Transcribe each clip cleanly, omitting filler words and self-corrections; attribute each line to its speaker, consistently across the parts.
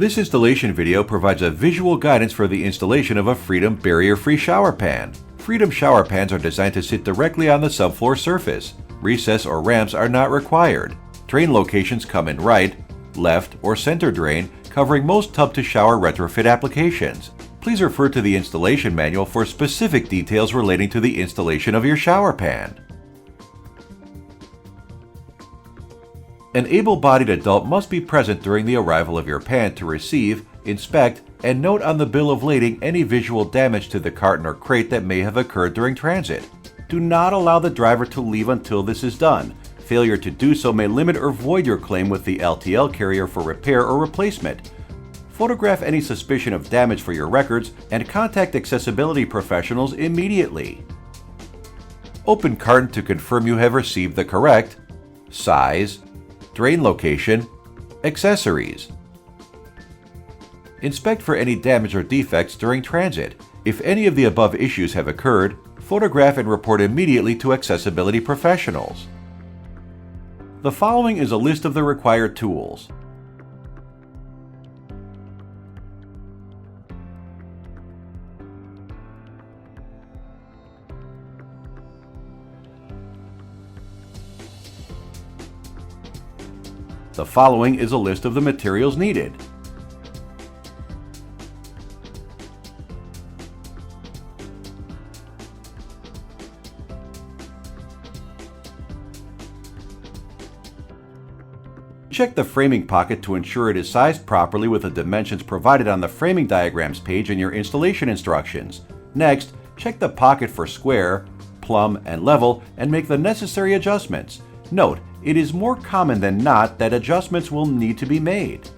Speaker 1: This installation video provides a visual guidance for the installation of a Freedom barrier-free shower pan. Freedom shower pans are designed to sit directly on the subfloor surface. Recess or ramps are not required. Drain locations come in right, left, or center drain, covering most tub-to-shower retrofit applications. Please refer to the installation manual for specific details relating to the installation of your shower pan. An able-bodied adult must be present during the arrival of your pan to receive, inspect, and note on the bill of lading any visual damage to the carton or crate that may have occurred during transit. Do not allow the driver to leave until this is done. Failure to do so may limit or void your claim with the LTL carrier for repair or replacement. Photograph any suspicion of damage for your records and contact accessibility professionals immediately. Open carton to confirm you have received the correct size, drain location, accessories. Inspect for any damage or defects during transit. If any of the above issues have occurred, photograph and report immediately to accessibility professionals. The following is a list of the required tools. The following is a list of the materials needed. Check the framing pocket to ensure it is sized properly with the dimensions provided on the framing diagrams page in your installation instructions. Next, check the pocket for square, plumb, and level and make the necessary adjustments. Note, it is more common than not that adjustments will need to be made.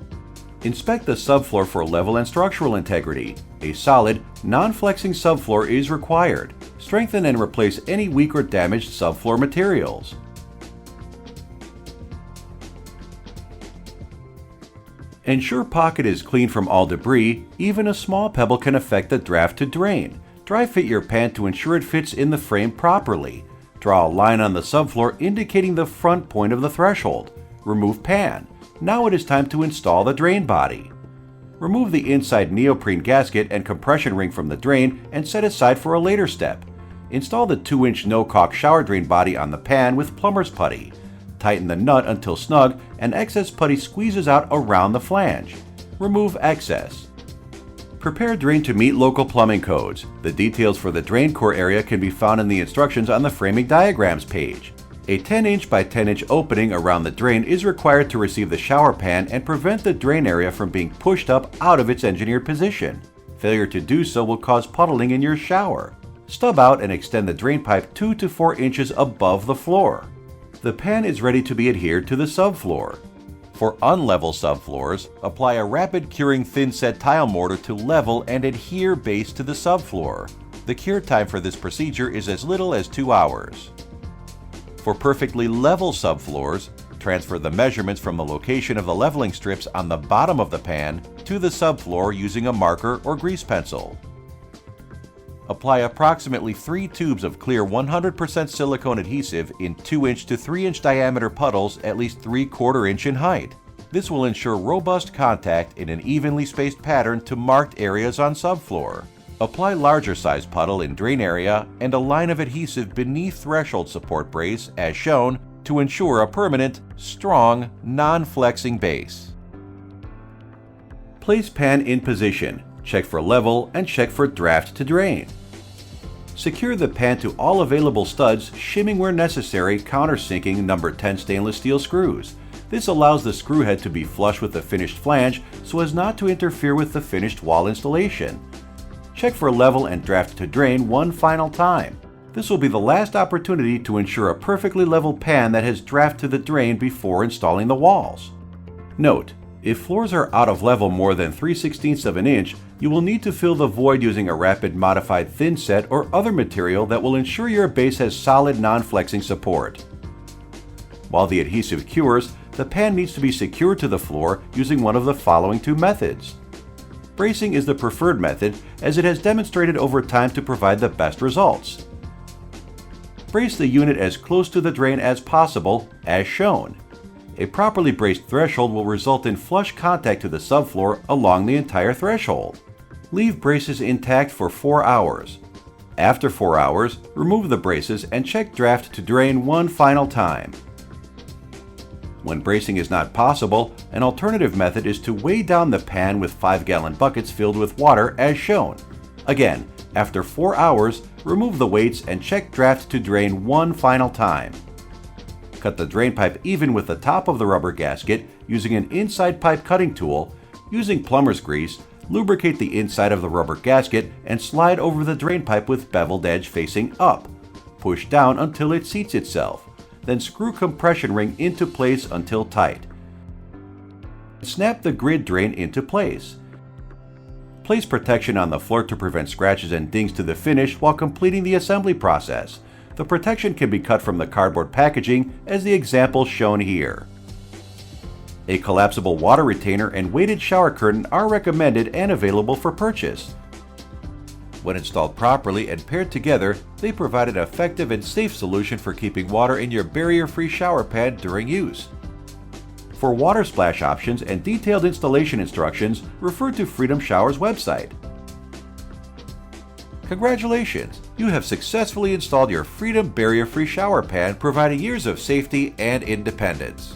Speaker 1: Inspect the subfloor for level and structural integrity. A solid, non-flexing subfloor is required. Strengthen and replace any weak or damaged subfloor materials. Ensure pocket is clean from all debris. Even a small pebble can affect the draft to drain. Dry fit your pan to ensure it fits in the frame properly. Draw a line on the subfloor indicating the front point of the threshold. Remove pan. Now it is time to install the drain body. Remove the inside neoprene gasket and compression ring from the drain and set aside for a later step. Install the 2-inch no-caulk shower drain body on the pan with plumber's putty. Tighten the nut until snug and excess putty squeezes out around the flange. Remove excess. Prepare drain to meet local plumbing codes. The details for the drain core area can be found in the instructions on the framing diagrams page. A 10-inch by 10-inch opening around the drain is required to receive the shower pan and prevent the drain area from being pushed up out of its engineered position. Failure to do so will cause puddling in your shower. Stub out and extend the drain pipe 2 to 4 inches above the floor. The pan is ready to be adhered to the subfloor. For unlevel subfloors, apply a rapid curing thin-set tile mortar to level and adhere base to the subfloor. The cure time for this procedure is as little as 2 hours. For perfectly level subfloors, transfer the measurements from the location of the leveling strips on the bottom of the pan to the subfloor using a marker or grease pencil. Apply approximately 3 tubes of clear 100% silicone adhesive in 2-inch to 3-inch diameter puddles at least 3/4 inch in height. This will ensure robust contact in an evenly spaced pattern to marked areas on subfloor. Apply larger size puddle in drain area and a line of adhesive beneath threshold support brace as shown to ensure a permanent, strong, non-flexing base. Place pan in position. Check for level and check for draft to drain. Secure the pan to all available studs, shimming where necessary, countersinking number 10 stainless steel screws. This allows the screw head to be flush with the finished flange so as not to interfere with the finished wall installation. Check for level and draft to drain one final time. This will be the last opportunity to ensure a perfectly level pan that has draft to the drain before installing the walls. Note: if floors are out of level more than 3/16 of an inch, you will need to fill the void using a rapid modified thin set or other material that will ensure your base has solid non-flexing support. While the adhesive cures, the pan needs to be secured to the floor using one of the following 2 methods. Bracing is the preferred method as it has demonstrated over time to provide the best results. Brace the unit as close to the drain as possible, as shown. A properly braced threshold will result in flush contact to the subfloor along the entire threshold. Leave braces intact for 4 hours. After 4 hours, remove the braces and check draft to drain one final time. When bracing is not possible, an alternative method is to weigh down the pan with 5-gallon buckets filled with water as shown. Again, after 4 hours, remove the weights and check draft to drain one final time. Cut the drain pipe even with the top of the rubber gasket using an inside pipe cutting tool. Using plumber's grease, lubricate the inside of the rubber gasket and slide over the drain pipe with beveled edge facing up. Push down until it seats itself. Then screw compression ring into place until tight. Snap the grid drain into place. Place protection on the floor to prevent scratches and dings to the finish while completing the assembly process. The protection can be cut from the cardboard packaging as the example shown here. A collapsible water retainer and weighted shower curtain are recommended and available for purchase. When installed properly and paired together, they provide an effective and safe solution for keeping water in your barrier-free shower pan during use. For water splash options and detailed installation instructions, refer to Freedom Shower's website. Congratulations! You have successfully installed your Freedom barrier-free shower pan, providing years of safety and independence.